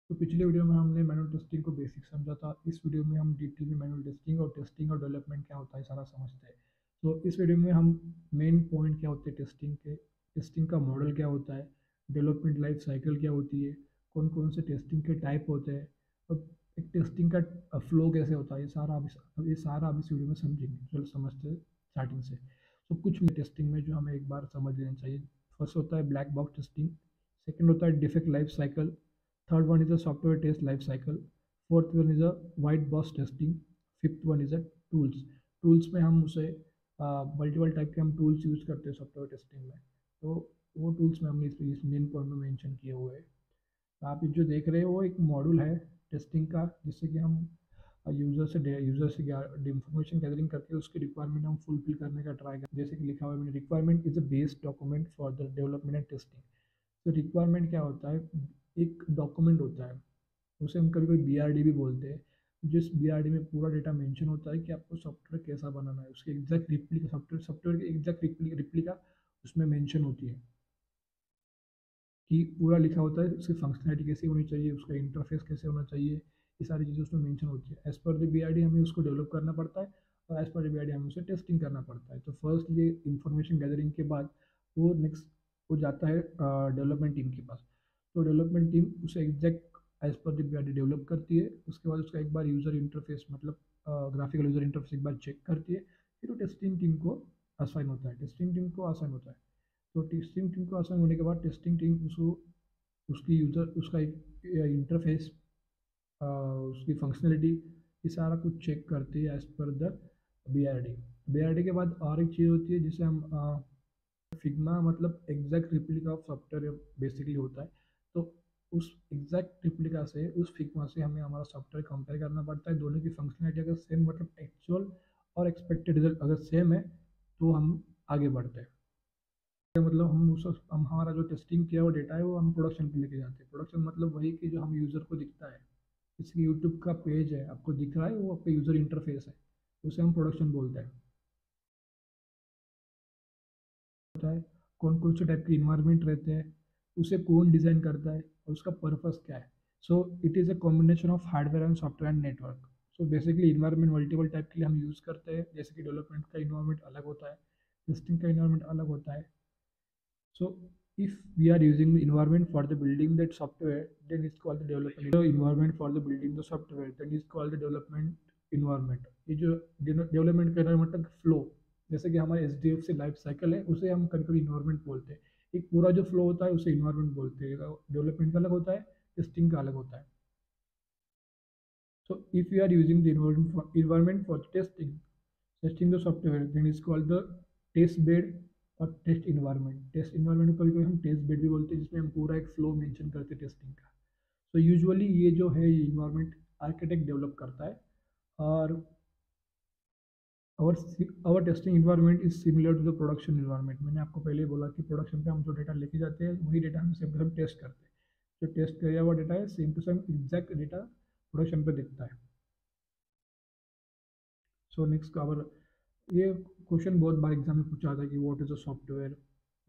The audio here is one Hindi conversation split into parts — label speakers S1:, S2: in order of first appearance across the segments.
S1: तो पिछले वीडियो में हमने मैनुअल टेस्टिंग को बेसिक समझा था। इस वीडियो में हम डिटेल में मैनुअल टेस्टिंग और डेवलपमेंट क्या होता है सारा समझते हैं। तो इस वीडियो में हम मेन पॉइंट क्या होते हैं टेस्टिंग के, टेस्टिंग का मॉडल क्या होता है, डेवलपमेंट लाइफ साइकिल क्या होती है, कौन कौन से टेस्टिंग के टाइप होते हैं, और एक टेस्टिंग का फ्लो कैसे होता है, ये सारा आप इस वीडियो में समझेंगे। चलो समझते हैं स्टार्टिंग से। तो कुछ टेस्टिंग में जो हमें एक बार समझ लेना चाहिए। फर्स्ट होता है ब्लैक बॉक्स टेस्टिंग, सेकेंड होता है defect life cycle, third one is a software test life cycle, fourth one is a white box testing, fifth one is a tools में हम उसे मल्टीपल टाइप के हम टूल्स यूज़ करते हैं सॉफ्टवेयर टेस्टिंग में। तो वो टूल्स में हमने इस मेन पॉइंट में मेंशन किए हुए हैं। तो आप जो देख रहे हो वो एक मॉड्यूल है टेस्टिंग का, जिससे कि हम यूज़र से इंफॉर्मेशन गैदरिंग करके उसकी रिक्वायरमेंट हम फुलफिल करने का ट्राई करते हैं। जैसे कि लिखा हुआ है मैंने, requirement is a based document for the development and testing. तो रिक्वायरमेंट क्या होता है, एक डॉक्यूमेंट होता है, उसे हम कभी कभी बीआरडी भी बोलते हैं। जिस बीआरडी में पूरा डेटा मेंशन होता है कि आपको सॉफ्टवेयर कैसा बनाना है, उसके एग्जैक्ट रिप्लिका, सॉफ्टवेयर की एग्जैक्ट रिप्लिका उसमें मेंशन होती है, कि पूरा लिखा होता है उसकी फंक्शनलिटी कैसी होनी चाहिए, उसका इंटरफेस कैसे होना चाहिए, ये सारी चीज़ें उसमें मेंशन होती है। एज पर द बीआरडी हमें उसको डेवलप करना पड़ता है, और एज पर द बीआरडी हमें उसे टेस्टिंग करना पड़ता है। तो फर्स्ट ये इंफॉर्मेशन गैदरिंग के बाद वो नेक्स्ट वो जाता है डेवलपमेंट टीम के पास। तो डेवलपमेंट टीम उसे exact as per the BRD develop करती है। उसके बाद उसका एक बार यूज़र इंटरफेस मतलब ग्राफिकल यूज़र इंटरफेस एक बार चेक करती है, फिर वो टेस्टिंग टीम को असाइन होता है, तो टेस्टिंग टीम को असाइन होने के बाद टेस्टिंग टीम उसको उसकी यूज़र उसका एक इंटरफेस, उसकी फंक्शनलिटी, ये सारा कुछ चेक करती है as per the BRD. BRD के बाद और एक चीज़ होती है जिसे हम फिग्मा मतलब exact replica of software basically होता है। तो उस एग्जैक्ट रिप्लिका से, उस फिग्मा से हमें हमारा सॉफ्टवेयर कंपेयर करना पड़ता है। दोनों की फंक्शनलिटी अगर सेम मतलब एक्चुअल और एक्सपेक्टेड रिजल्ट अगर सेम है तो हम आगे बढ़ते हैं। मतलब हम हमारा जो टेस्टिंग किया हुआ डेटा है वो हम प्रोडक्शन पे लेके जाते हैं। प्रोडक्शन मतलब वही कि जो हम यूज़र को दिखता है, जैसे यूट्यूब का पेज है आपको दिख रहा है, वो आपका यूज़र इंटरफेस है, उसे हम प्रोडक्शन बोलते हैं। होता है कौन कौन से टाइप के इन्वायरमेंट रहते हैं, उसे कौन डिज़ाइन करता है और उसका पर्पस क्या है। सो it is a combination of hardware and software and network. So basically environment multiple type के लिए हम यूज़ करते हैं, जैसे कि डेवलपमेंट का इन्वायरमेंट अलग होता है, टेस्टिंग का इन्वायरमेंट अलग होता है। So if we are using the environment for the building that software, then it's called the development. The environment for the building the software, then is called the development environment. ये जो डेवलपमेंट का मतलब फ्लो, जैसे कि हमारे H D F C life cycle है, उसे हम कभी कभी इन्वायरमेंट बोलते हैं। एक पूरा जो फ्लो होता है उसे इन्वायरमेंट बोलते हैं। डेवलपमेंट का अलग होता है, टेस्टिंग का अलग होता है। So if we are using the environment for testing the software, then it's called the test bed और टेस्ट इन्वायरमेंट। टेस्ट इन्वायरमेंट को कभी कभी हम टेस्ट बेड भी बोलते हैं, जिसमें हम पूरा एक फ्लो मेंशन करते हैं टेस्टिंग का। तो यूजुअली ये जो है ये इन्वायरमेंट आर्किटेक्ट डेवलप करता है। और our testing environment is similar to the production environment. मैंने आपको पहले ही बोला कि प्रोडक्शन पे हम जो डेटा लेके जाते हैं वही डेटा हम सेम टू सेम टेस्ट करते हैं। जो टेस्ट किया हुआ डेटा है same to same exact data production पे दिखता है। सो नेक्स्ट कवर, ये क्वेश्चन बहुत बार एग्जाम में पूछा था कि what is a software,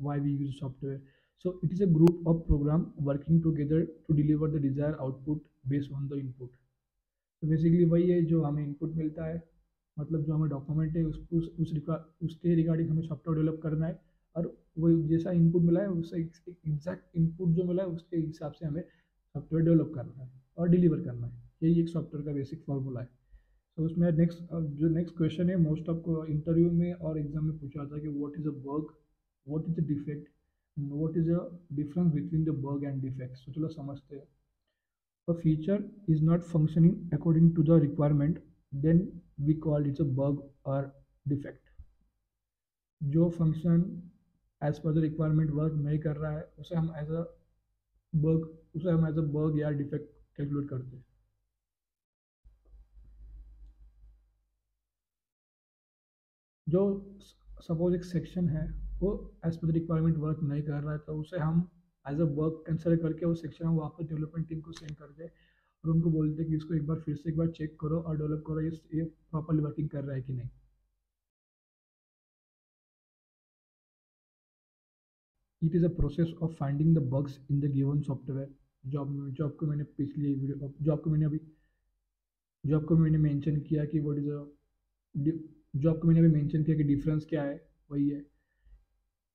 S1: why we use software. So it is a group of program working together to deliver the desire output based on the input. तो बेसिकली वही है जो हमें इनपुट मिलता है, मतलब जो हमें डॉक्यूमेंट है उसके रिगार्डिंग हमें सॉफ्टवेयर डेवलप करना है। और वो जैसा इनपुट मिला है उससे एग्जैक्ट इनपुट जो मिला है उसके हिसाब से हमें सॉफ्टवेयर डेवलप करना है और डिलीवर करना है। यही एक सॉफ्टवेयर का बेसिक फॉर्मूला है। तो उसमें जो नेक्स्ट क्वेश्चन है, मोस्ट ऑफ इंटरव्यू में और एग्जाम में पूछा जाता है कि what is a bug, what is a defect, what is a difference between the bug and defect. तो चलो समझते हैं। a feature is not functioning according to the requirement, then we call it a bug or defect. जो function as per the requirement work नहीं कर रहा है उसे हम एज अ बग या डिफेक्ट कैलकुलेट करते हैं। जो सपोज एक सेक्शन है वो as per the requirement work नहीं कर रहा है, तो उसे हम एज अ वर्क कंसिडर करके वो सेक्शन हम वापस डेवलपमेंट टीम को सेंड करते हैं और उनको बोलते हैं कि इसको एक बार फिर से एक बार चेक करो और डेवलप करो, ये प्रॉपरली वर्किंग कर रहा है कि नहीं। It is a process of finding the bugs in the given software. Job को मैंने मेंशन किया कि व्हाट इज अ जॉब को मैंने अभी मेंशन किया कि डिफरेंस क्या है, वही है।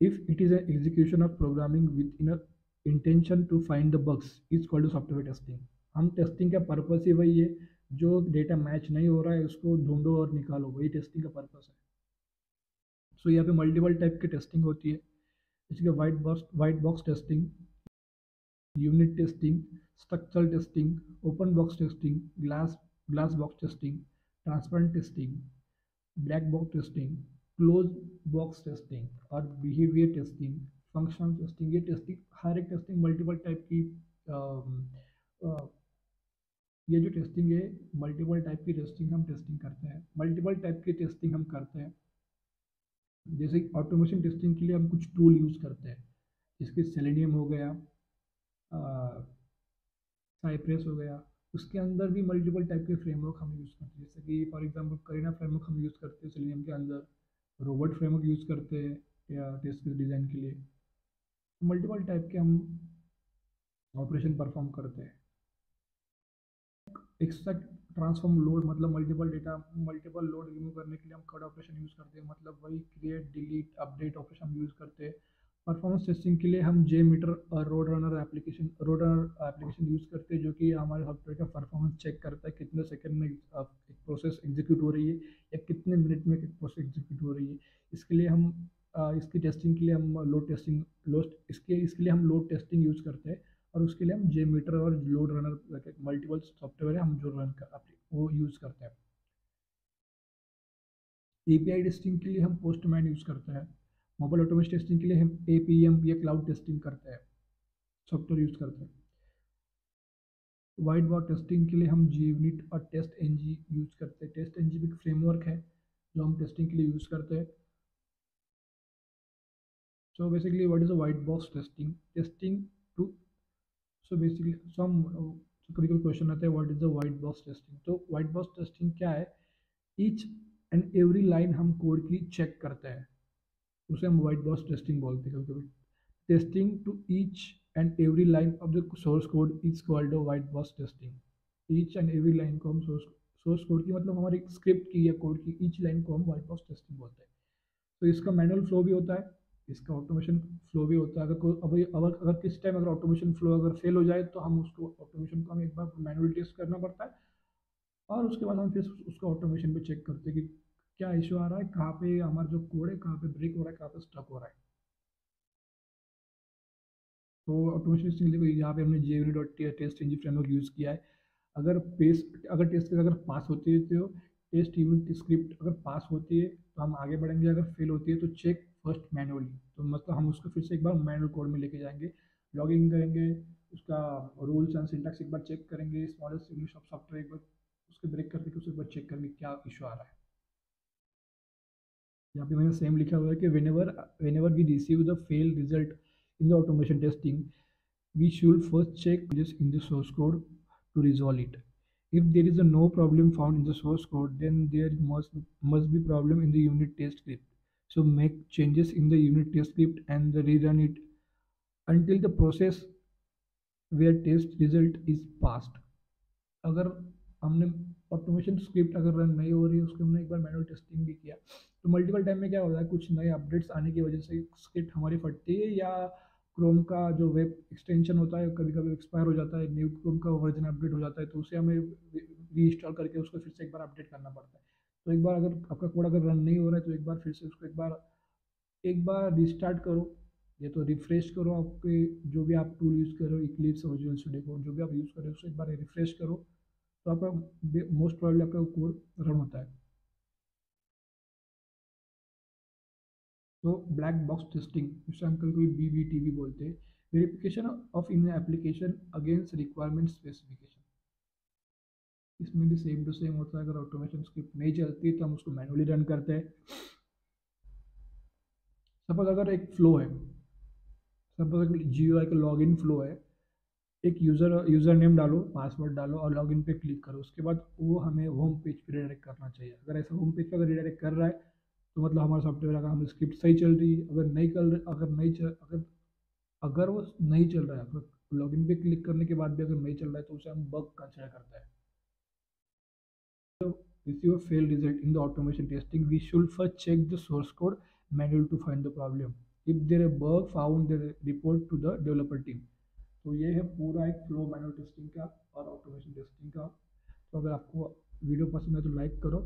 S1: If it is an execution of programming with in intention to find the bugs is called software testing. हम टेस्टिंग का पर्पस ही वही है, जो डेटा मैच नहीं हो रहा है उसको ढूंढो और निकालो, वही टेस्टिंग का पर्पस है। सो यहाँ पे मल्टीपल टाइप की टेस्टिंग होती है, जैसे कि white box testing, unit testing, structural testing, open box testing, glass box testing, transparent testing, black box testing, close box testing और बिहेवियर टेस्टिंग, फंक्शनल टेस्टिंग। ये टेस्टिंग, हर एक टेस्टिंग मल्टीपल टाइप की अम, अ, ये जो टेस्टिंग है, मल्टीपल टाइप की टेस्टिंग हम टेस्टिंग करते हैं, मल्टीपल टाइप की टेस्टिंग हम करते हैं। जैसे ऑटोमेशन टेस्टिंग के लिए हम कुछ टूल यूज़ करते हैं, जिसके सेलेनियम हो गया, साइप्रेस हो गया। उसके अंदर भी मल्टीपल टाइप के फ्रेमवर्क हम यूज़ करते हैं, जैसे कि फॉर एग्जांपल करीना फ्रेमवर्क हम यूज़ करते हैं सेलेनियम के अंदर, रोबोट फ्रेमवर्क यूज़ करते हैं या टेस्ट के डिज़ाइन के लिए। मल्टीपल टाइप के हम ऑपरेशन परफॉर्म करते हैं। एक्सट्रैक्ट ट्रांसफॉर्म लोड, मतलब मल्टीपल लोड रिमूव करने के लिए हम कड ऑपरेशन यूज़ करते हैं, मतलब वही क्रिएट डिलीट अपडेट ऑपरेशन हम यूज़ करते हैं। परफॉर्मेंस टेस्टिंग के लिए हम जे मीटर और रोड रनर एप्लीकेशन यूज़ करते हैं, जो कि हमारे सॉफ्टवेयर का परफॉर्मेंस चेक करता है, कितने सेकंड में एक प्रोसेस एग्जीक्यूट हो रही है या कितने मिनट में एक प्रोसेस एग्जीक्यूट हो रही है। इसके लिए हम इसकी टेस्टिंग के लिए हम इसके लिए हम लोड टेस्टिंग यूज़ करते हैं, और उसके लिए हम जे मीटर और लोड रनर मल्टीपल सॉफ्टवेयर है हम जो रन कर वो यूज़ करते हैं। एपीआई टेस्टिंग के लिए हम पोस्टमैन यूज़ करते हैं। मोबाइल ऑटोमेशन टेस्टिंग के लिए हम एपीएम या क्लाउड टेस्टिंग करते हैं, सॉफ्टवेयर यूज़ करते हैं। वाइट बॉक्स टेस्टिंग के लिए हम जीयूनिट और टेस्ट एनजी यूज़ करते हैं। टेस्ट एनजी भी एक फ्रेमवर्क है जो हम टेस्टिंग के लिए यूज़ करते हैं। So basically what is a white box testing testing two so basically some कभी कभी क्वेश्चन आता है what is the white box testing. तो वाइट बॉक्स टेस्टिंग क्या है? ईच एंड एवरी लाइन हम कोड की चेक करते हैं, उसे हम वाइट बॉक्स टेस्टिंग बोलते हैं कभी कभी। Testing to each and every line of the source code is called a white box testing. Each and every line को हम सोर्स कोड की, मतलब हमारी स्क्रिप्ट की या कोड की ईच लाइन को हम वाइट बॉक्स टेस्टिंग बोलते हैं। तो इसका मैनुअल फ्लो भी होता है, इसका ऑटोमेशन फ्लो भी होता है। अगर कोई अगर किस टाइम अगर ऑटोमेशन फ्लो अगर फेल हो जाए, तो हम उसको ऑटोमेशन को हम एक बार मैनुअली टेस्ट करना पड़ता है, और उसके बाद हम फिर उसको ऑटोमेशन पे चेक करते हैं कि क्या इशू आ रहा है, कहाँ पे हमारा जो कोड है कहाँ पे ब्रेक हो रहा है, कहाँ पे स्टक हो रहा है। तो ऑटोमेशन टेस्टिंग देखो, यहाँ पे हमने JUnit dot test engine framework use किया है। अगर टेस्ट केस अगर पास होती है तो टेस्ट यूनिट स्क्रिप्ट अगर पास होती है तो हम आगे बढ़ेंगे, अगर फेल होती है तो चेक फर्स्ट मैनुअली। तो मतलब हम उसको फिर से एक बार मैनुअल कोड में लेके जाएंगे, लॉगिंग करेंगे, उसका रूल्स एंड सिंटैक्स एक बार चेक करेंगे, स्मॉलेस्ट इंग्लिश सॉफ्टवेयर एक बार उसके ब्रेक करके उसको एक बार चेक करेंगे क्या इशू आ रहा है। यहाँ पे मैंने सेम लिखा हुआ है कि whenever we receive the failed result in the automation testing, we should first check this in the source code to resolve it. If there is a no problem found in the source code, then there must be problem in the unit test script. So make changes in the unit test script and rerun it until the process where test result is passed. अगर हमने ऑटोमेशन स्क्रिप्ट अगर रन नहीं हो रही है, उसको हमने एक बार मैनुअल टेस्टिंग भी किया, तो मल्टीपल टाइम में क्या होता है, कुछ नए अपडेट्स आने की वजह से स्क्रिप्ट हमारी फटती है, या क्रोम का जो वेब एक्सटेंशन होता है कभी कभी एक्सपायर हो जाता है, न्यू क्रोम का वर्जन अपडेट हो जाता है, तो उसे हमें रीइंस्टॉल करके उसको फिर से एक बार अपडेट करना पड़ता है। तो एक बार अगर आपका कोड अगर रन नहीं हो रहा है, तो एक बार फिर से उसको एक बार रिस्टार्ट करो, या तो रिफ्रेश करो, आपके जो भी आप टूल यूज़ करो, इक्लिप्स और विजुअल स्टूडियो कोड जो भी आप यूज़ करो, उसको एक बार रिफ्रेश करो, तो आपका मोस्ट प्रॉब्लम आपका कोड रन होता है। तो ब्लैक बॉक्स टेस्टिंग, जिसे हम कभी कभी BBT भी बोलते हैं, verification of in application against requirement specification. इसमें भी सेम टू सेम होता है, अगर ऑटोमेशन स्क्रिप्ट नहीं चलती है तो हम उसको मैनुअली रन करते हैं। सपोज अगर एक फ्लो है, सपोज अगर GUI का लॉगिन फ्लो है, एक यूज़र नेम डालो, पासवर्ड डालो और लॉगिन पे क्लिक करो, उसके बाद वो हमें होम पेज पे रिडायरेक्ट करना चाहिए। अगर ऐसा होम पेज पे अगर रिडायरेक्ट कर रहा है, तो मतलब हमारा सॉफ्टवेयर, अगर हमारी स्क्रिप्ट सही चल रही है, अगर नहीं चल रहा, अगर वो नहीं चल रहा है, लॉगिन पे क्लिक करने के बाद भी अगर नहीं चल रहा है तो उसे हम बग कंसिडर करते हैं। Receive a failed result in the automation testing, we should first check the source code manual to find the problem. If there is a bug found, then report to the developer team. तो ये है पूरा एक फ्लो मैनुअल टेस्टिंग का और ऑटोमेशन टेस्टिंग का। तो अगर आपको वीडियो पसंद है तो लाइक करो।